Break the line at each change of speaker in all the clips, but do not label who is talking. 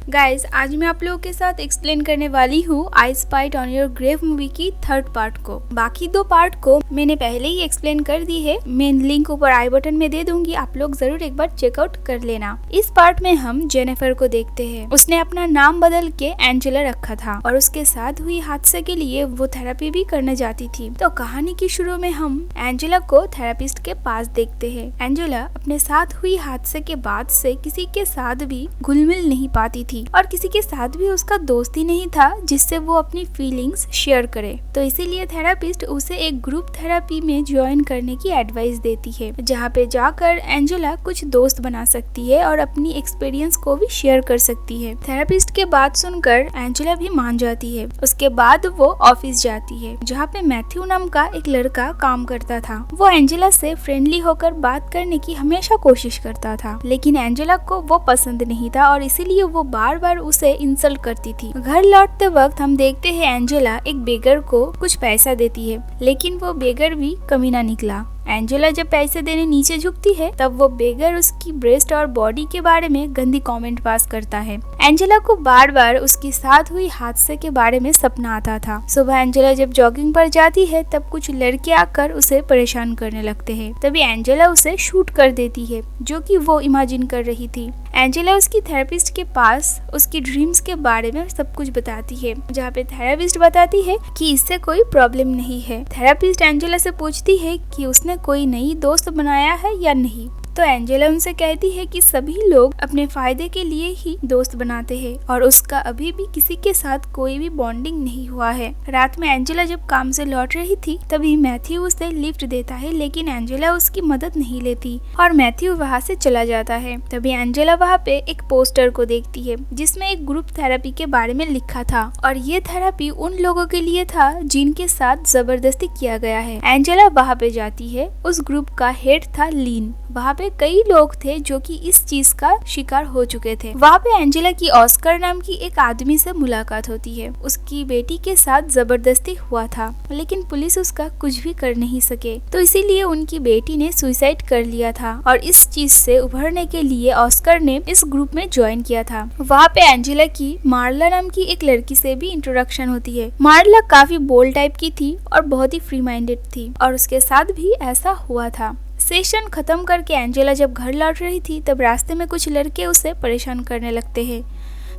Guys, आज मैं आप लोगों के साथ एक्सप्लेन करने वाली हूँ I spit on your grave movie की थर्ड पार्ट को। बाकी दो पार्ट को मैंने पहले ही एक्सप्लेन कर दी है। मैं लिंक ऊपर आई बटन में दे दूंगी, आप लोग जरूर एक बार चेकआउट कर लेना। इस पार्ट में हम जेनिफर को देखते हैं। उसने अपना नाम बदल के एंजेला रखा था और उसके साथ हुई हादसे के लिए वो थेरेपी भी करने जाती थी। तो कहानी की शुरू में हम एंजेला को थेरेपिस्ट के पास देखते हैं। एंजेला अपने साथ हुई हादसे के बाद से किसी के साथ भी घुल मिल नहीं पाती थी और किसी के साथ भी उसका दोस्ती नहीं था जिससे वो अपनी फीलिंग्स शेयर करे। तो इसीलिए थेरेपिस्ट उसे एक ग्रुप थेरेपी में ज्वाइन करने की एडवाइस देती है, जहाँ पे जाकर एंजेला कुछ दोस्त बना सकती है और अपनी एक्सपीरियंस को भी शेयर कर सकती है। थेरेपिस्ट के बात सुनकर एंजेला भी मान जाती है। उसके बाद वो ऑफिस जाती है, जहाँ पे मैथ्यू नाम का एक लड़का काम करता था। वो एंजेला से फ्रेंडली होकर बात करने की हमेशा कोशिश करता था, लेकिन एंजेला को वो पसंद नहीं था और इसीलिए वो बार बार उसे इंसल्ट करती थी। घर लौटते वक्त हम देखते हैं एंजेला एक बेगर को कुछ पैसा देती है, लेकिन वो बेगर भी कमीना निकला। एंजेला जब पैसे देने नीचे झुकती है तब वो बेगर उसकी ब्रेस्ट और बॉडी के बारे में गंदी कमेंट पास करता है। एंजेला को बार बार उसके साथ हुई हादसे के बारे में सपना आता था। सुबह एंजेला जब जॉगिंग पर जाती है तब कुछ लड़के आकर उसे परेशान करने लगते हैं। तभी एंजेला उसे शूट कर देती है, जो कि वो इमेजिन कर रही थी। एंजेला उसकी थेरेपिस्ट के पास उसकी ड्रीम्स के बारे में सब कुछ बताती है, जहाँ पे थेरेपिस्ट बताती है कि इससे कोई प्रॉब्लम नहीं है। थेरेपिस्ट एंजेला से पूछती है कि उसने कोई नई दोस्त बनाया है या नहीं। तो एंजेला उनसे कहती है कि सभी लोग अपने फायदे के लिए ही दोस्त बनाते हैं और उसका अभी भी किसी के साथ कोई भी बॉन्डिंग नहीं हुआ है। रात में एंजेला जब काम से लौट रही थी तभी मैथ्यू उसे लिफ्ट देता है, लेकिन एंजेला उसकी मदद नहीं लेती और मैथ्यू वहाँ से चला जाता है। तभी एंजेला वहाँ पे एक पोस्टर को देखती है जिसमें एक ग्रुप थेरेपी के बारे में लिखा था और ये थेरेपी उन लोगों के लिए था जिनके साथ जबरदस्ती किया गया है। एंजेला वहाँ पे जाती है। उस ग्रुप का हेड था लीन। वहाँ पे कई लोग थे जो कि इस चीज का शिकार हो चुके थे। वहाँ पे एंजेला की ऑस्कर नाम की एक आदमी से मुलाकात होती है। उसकी बेटी के साथ जबरदस्ती हुआ था, लेकिन पुलिस उसका कुछ भी कर नहीं सके, तो इसीलिए उनकी बेटी ने सुसाइड कर लिया था और इस चीज से उभरने के लिए ऑस्कर ने इस ग्रुप में ज्वाइन किया था। वहाँ पे एंजेला की मार्ला नाम की एक लड़की से भी इंट्रोडक्शन होती है। मार्ला काफी बोल्ड टाइप की थी और बहुत ही फ्री माइंडेड थी और उसके साथ भी ऐसा हुआ था। सेशन खत्म करके एंजेला जब घर लौट रही थी तब रास्ते में कुछ लड़के उसे परेशान करने लगते हैं।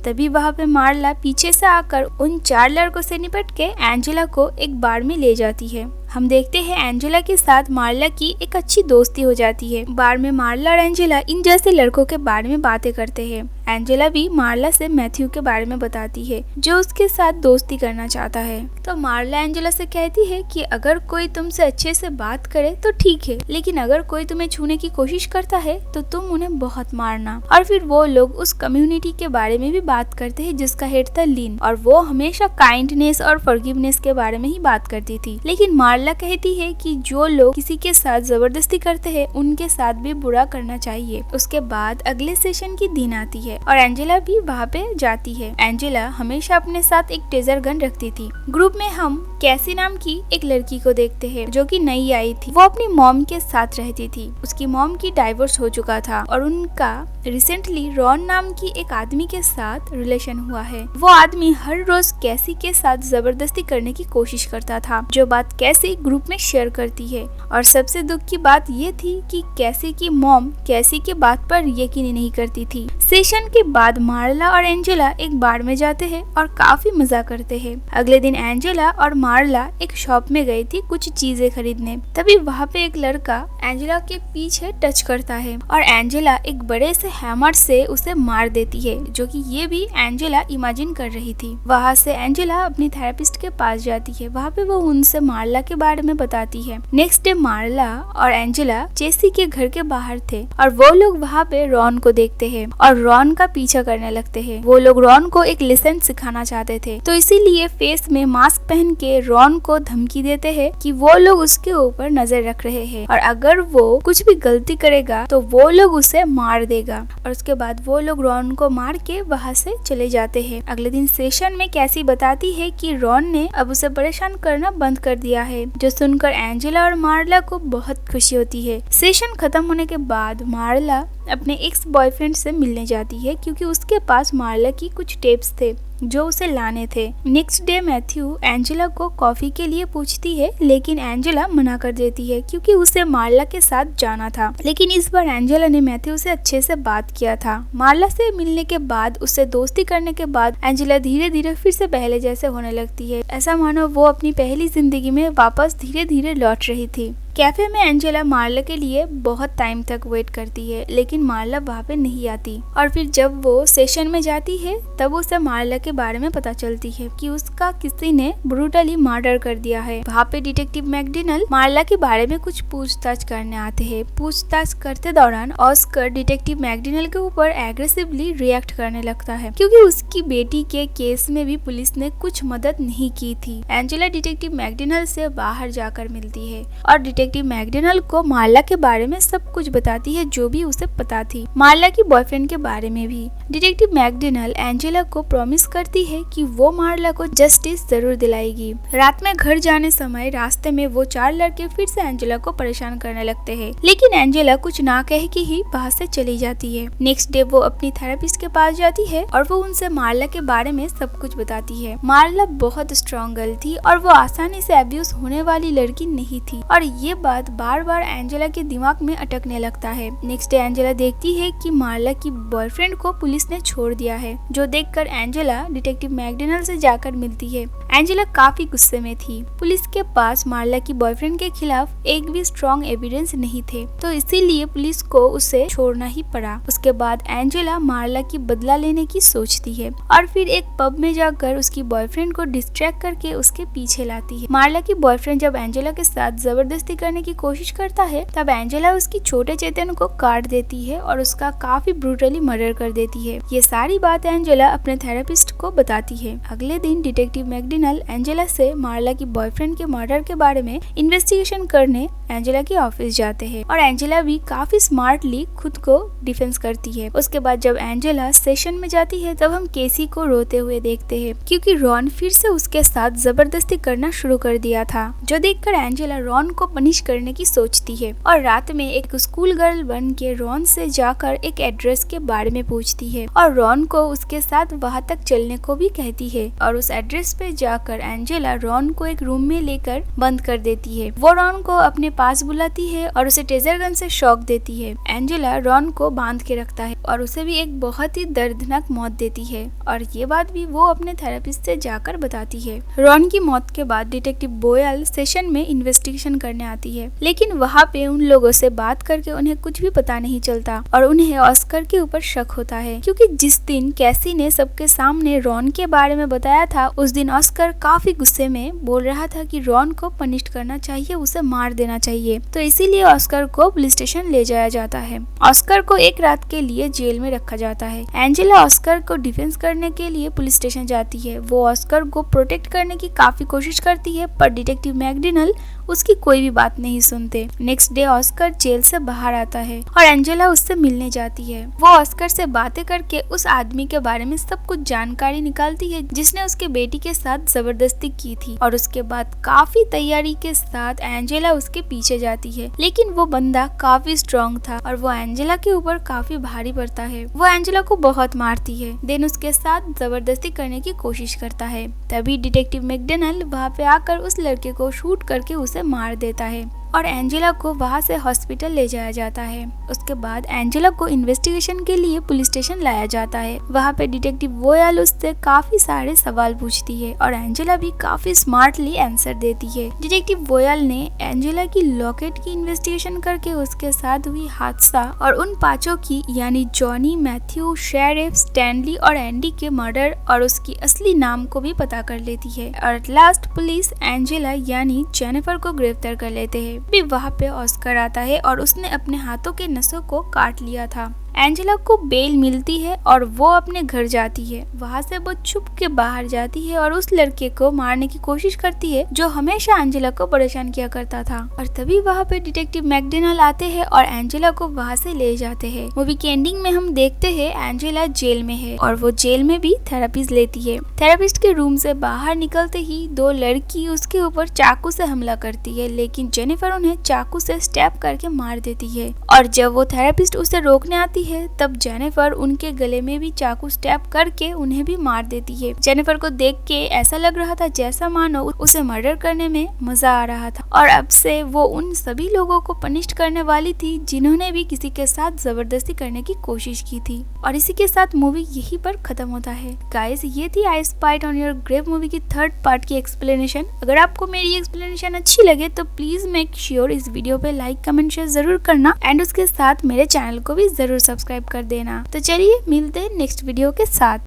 तभी वहाँ पे मार्ला पीछे से आकर उन 4 लड़कों से निपट के एंजेला को एक बार में ले जाती है। हम देखते हैं एंजेला के साथ मार्ला की एक अच्छी दोस्ती हो जाती है। बार में मार्ला और एंजेला इन जैसे लड़कों के बारे में बातें करते हैं। एंजेला भी मार्ला से मैथ्यू के बारे में बताती है, जो उसके साथ दोस्ती करना चाहता है। तो मार्ला एंजेला से कहती है कि अगर कोई तुमसे अच्छे से बात करे तो ठीक है, लेकिन अगर कोई तुम्हें छूने की कोशिश करता है तो तुम उन्हें बहुत मारना। और फिर वो लोग उस कम्युनिटी के बारे में भी बात करते हैं जिसका हेड था लीन, और वो हमेशा काइंडनेस और फॉरगिवनेस के बारे में ही बात करती थी। लेकिन मार्ला कहती है कि जो लोग किसी के साथ जबरदस्ती करते हैं उनके साथ भी बुरा करना चाहिए। उसके बाद अगले सेशन की दिन आती है और एंजेला भी वहाँ पे जाती है। एंजेला हमेशा अपने साथ एक टेजर गन रखती थी। ग्रुप में हम कैसी नाम की एक लड़की को देखते हैं जो कि नई आई थी। वो अपनी मॉम के साथ रहती थी। उसकी मॉम की डाइवोर्स हो चुका था और उनका रिसेंटली रॉन नाम की एक आदमी के साथ रिलेशन हुआ है। वो आदमी हर रोज कैसी के साथ जबरदस्ती करने की कोशिश करता था, जो बात कैसी ग्रुप में शेयर करती है। और सबसे दुख की बात ये थी कि कैसी की मॉम कैसी की बात पर यकीन नहीं करती थी। सेशन के बाद मार्ला और एंजेला एक बार में जाते हैं और काफी मजा करते हैं। अगले दिन एंजेला और मार्ला एक शॉप में गई थी कुछ चीजें खरीदने। तभी वहाँ पे एक लड़का एंजेला के पीछे टच करता है और एंजेला एक बड़े से हैमर से उसे मार देती है, जो कि ये भी एंजेला इमेजिन कर रही थी। वहाँ से एंजेला अपनी थेरेपिस्ट के पास जाती है। वहाँ पे वो उनसे मार्ला के बारे में बताती है। नेक्स्ट डे मार्ला और एंजेला जेसी के घर के बाहर थे और वो लोग वहाँ पे रॉन को देखते हैं और रॉन का पीछा करने लगते हैं। वो लोग रॉन को एक लेसन सिखाना चाहते थे, तो इसीलिए फेस में मास्क पहन के रॉन को धमकी देते हैं कि वो लोग उसके ऊपर नजर रख रहे हैं और अगर वो कुछ भी गलती करेगा तो वो लोग उसे मार देगा। और उसके बाद वो लोग रॉन को मार के वहाँ से चले जाते हैं। अगले दिन सेशन में कैसी बताती है कि रॉन ने अब उसे परेशान करना बंद कर दिया है, जो सुनकर एंजेला और मार्ला को बहुत खुशी होती है। सेशन खत्म होने के बाद मार्ला अपने एक्स बॉयफ्रेंड से मिलने जाती है क्योंकि उसके पास मार्ला की कुछ टेप्स थे जो उसे लाने थे। नेक्स्ट डे मैथ्यू एंजेला को कॉफी के लिए पूछती है, लेकिन एंजेला मना कर देती है क्योंकि उसे मार्ला के साथ जाना था। लेकिन इस बार एंजेला ने मैथ्यू से अच्छे से बात किया था। मार्ला से मिलने के बाद, उससे दोस्ती करने के बाद एंजेला धीरे धीरे फिर से पहले जैसे होने लगती है। ऐसा मानो वो अपनी पहली जिंदगी में वापस धीरे धीरे लौट रही थी। कैफे में एंजेला मार्ला के लिए बहुत टाइम तक वेट करती है, लेकिन मार्ला वहाँ पे नहीं आती। और फिर जब वो सेशन में जाती है तब उसे मार्ला के बारे में पता चलती है कि उसका किसी ने ब्रूटली मर्डर कर दिया है। वहाँ पे डिटेक्टिव मैकडोनाल्ड मार्ला के बारे में कुछ पूछताछ करने आते हैं। पूछताछ करते दौरान ऑस्कर डिटेक्टिव मैकडोनाल्ड के ऊपर एग्रेसिवली रिएक्ट करने लगता है क्योंकि उसकी बेटी के केस में भी पुलिस ने कुछ मदद नहीं की थी। एंजेला डिटेक्टिव मैकडोनाल्ड से बाहर जाकर मिलती है और डिटेक्टिव मैकडोनाल्ड को मार्ला के बारे में सब कुछ बताती है जो भी उसे पता थी, मार्ला की बॉयफ्रेंड के बारे में भी। डिटेक्टिव मैकडोनाल्ड एंजेला को प्रॉमिस करती है कि वो मार्ला को जस्टिस जरूर दिलाएगी। रात में घर जाने समय रास्ते में वो 4 लड़के फिर से एंजेला को परेशान करने लगते हैं, लेकिन एंजेला कुछ ना कह के ही वहाँ से चली जाती है। नेक्स्ट डे वो अपनी थेरेपिस्ट के पास जाती है और वो उनसे मार्ला के बारे में सब कुछ बताती है। मार्ला बहुत स्ट्रॉन्ग गर्ल थी और वो आसानी से अब्यूज होने वाली लड़की नहीं थी, और ये बात बार बार एंजेला के दिमाग में अटकने लगता है। नेक्स्ट डे एंजेला देखती है कि मार्ला की बॉयफ्रेंड को पुलिस ने छोड़ दिया है, जो देखकर एंजेला डिटेक्टिव मैकडोनाल्ड से जाकर मिलती है। एंजेला काफी गुस्से में थी। पुलिस के पास मार्ला की बॉयफ्रेंड के खिलाफ एक भी स्ट्रॉन्ग एविडेंस नहीं थे, तो इसीलिए पुलिस को उसे छोड़ना ही पड़ा। उसके बाद एंजेला मार्ला की बदला लेने की सोचती है और फिर एक पब में जाकर उसकी बॉयफ्रेंड को डिस्ट्रैक्ट करके उसके पीछे लाती है। मार्ला की बॉयफ्रेंड जब एंजेला के साथ जबरदस्ती करने की कोशिश करता है तब एंजेला उसकी छोटे चेतन को काट देती है और उसका काफी ब्रूटली मर्डर कर देती है। ये सारी बात एंजेला अपने थेरेपिस्ट को बताती है। अगले दिन डिटेक्टिव मैकडोनाल्ड एंजेला से मार्ला की बॉयफ्रेंड के मर्डर के बारे में इन्वेस्टिगेशन करने एंजेला के ऑफिस जाते हैं और एंजेला भी काफी स्मार्टली खुद को डिफेंस करती है। उसके बाद जब एंजेला सेशन में जाती है तब हम केसी को रोते हुए देखते हैं क्योंकि रॉन फिर से उसके साथ जबरदस्ती करना शुरू कर दिया था, जो देखकर एंजेला रॉन को पनिश करने की सोचती है और रात में एक स्कूल गर्ल बन के रॉन से जाकर एक एड्रेस के बारे में पूछती है और रॉन को उसके साथ वहाँ तक चलने को भी कहती है। और उस एड्रेस पे जाकर एंजेला रॉन को एक रूम में लेकर बंद कर देती है। वो रॉन को अपने पास बुलाती है और उसे टेजर गन से शॉक देती है। एंजेला रॉन को बांध के रखता है और उसे भी एक बहुत ही दर्दनाक मौत देती है, और ये बात भी वो अपने थेरेपिस्ट से जाकर बताती है। रॉन की मौत के बाद डिटेक्टिव बोयल सेशन में इन्वेस्टिगेशन करने आती है, लेकिन वहाँ पे उन लोगों से बात करके उन्हें कुछ भी पता नहीं चलता और उन्हें ऑस्कर के ऊपर शक होता है क्योंकि जिस दिन कैसी ने सबके सामने रॉन के बारे में बताया था उस दिन ऑस्कर काफी गुस्से में बोल रहा था कि रॉन को पनिश करना चाहिए, उसे मार देना चाहिए। तो इसीलिए ऑस्कर को पुलिस स्टेशन ले जाया जाता है। ऑस्कर को एक रात के लिए जेल में रखा जाता है। एंजेला ऑस्कर को डिफेंस करने के लिए पुलिस स्टेशन जाती है। वो ऑस्कर को प्रोटेक्ट करने की काफी कोशिश करती है, पर डिटेक्टिव मैकडोनाल्ड उसकी कोई भी बात नहीं सुनते। नेक्स्ट डे ऑस्कर जेल से बाहर आता है और एंजेला उससे मिलने जाती है। वो ऑस्कर से बातें करके उस आदमी के बारे में सब कुछ जानकारी निकालती है जिसने उसके बेटी के साथ जबरदस्ती की थी, और उसके बाद काफी तैयारी के साथ एंजेला उसके पीछे जाती है। लेकिन वो बंदा काफी स्ट्रॉन्ग था और वो एंजेला के ऊपर काफी भारी पड़ता है। वो एंजेला को बहुत मारती है, देन उसके साथ जबरदस्ती करने की कोशिश करता है। तभी डिटेक्टिव मैकडोनाल्ड वहाँ पे आकर उस लड़के को शूट करके उसे मार देता है और एंजेला को वहाँ से हॉस्पिटल ले जाया जाता है। उसके बाद एंजेला को इन्वेस्टिगेशन के लिए पुलिस स्टेशन लाया जाता है। वहाँ पे डिटेक्टिव वोयल उससे काफी सारे सवाल पूछती है और एंजेला भी काफी स्मार्टली आंसर देती है। डिटेक्टिव वोयल ने एंजेला की लॉकेट की इन्वेस्टिगेशन करके उसके साथ हुई हादसा और उन 5 की यानी जॉनी, मैथ्यू, शेरिफ, स्टैनली और एंडी के मर्डर और उसकी असली नाम को भी पता कर लेती है। और एट लास्ट पुलिस एंजेला यानी जेनिफर को गिरफ्तार कर लेते हैं। भी वहाँ पे ऑस्कर आता है और उसने अपने हाथों के नसों को काट लिया था। एंजेला को बेल मिलती है और वो अपने घर जाती है। वहाँ से वो छुप के बाहर जाती है और उस लड़के को मारने की कोशिश करती है जो हमेशा एंजेला को परेशान किया करता था। और तभी वहाँ पे डिटेक्टिव मैकडोनाल्ड आते हैं और एंजेला को वहाँ से ले जाते हैं। मूवी के एंडिंग में हम देखते हैं एंजेला जेल में है और वो जेल में भी थेरेपीज लेती है। थेरेपिस्ट के रूम से बाहर निकलते ही 2 लड़की उसके ऊपर चाकू से हमला करती है, लेकिन जेनिफर उन्हें चाकू से स्टैब करके मार देती है। और जब वो थेरेपिस्ट उसे रोकने आती है तब जेनिफर उनके गले में भी चाकू स्टैब करके उन्हें भी मार देती है। जेनिफर को देख के ऐसा लग रहा था जैसा मानो उसे मर्डर करने में मजा आ रहा था और अब से वो उन सभी लोगों को पनिश करने वाली थी जिन्होंने भी किसी के साथ जबरदस्ती करने की कोशिश की थी। और इसी के साथ मूवी यहीं पर खत्म होता है। गाइस, ये थी I spit on your grave movie की थर्ड पार्ट की एक्सप्लेनेशन। अगर आपको मेरी एक्सप्लेनेशन अच्छी लगे तो प्लीज मेक श्योर इस वीडियो पे लाइक कमेंट शेयर जरूर करना एंड उसके साथ मेरे चैनल को भी जरूर सब्सक्राइब कर देना। तो चलिए मिलते हैं नेक्स्ट वीडियो के साथ।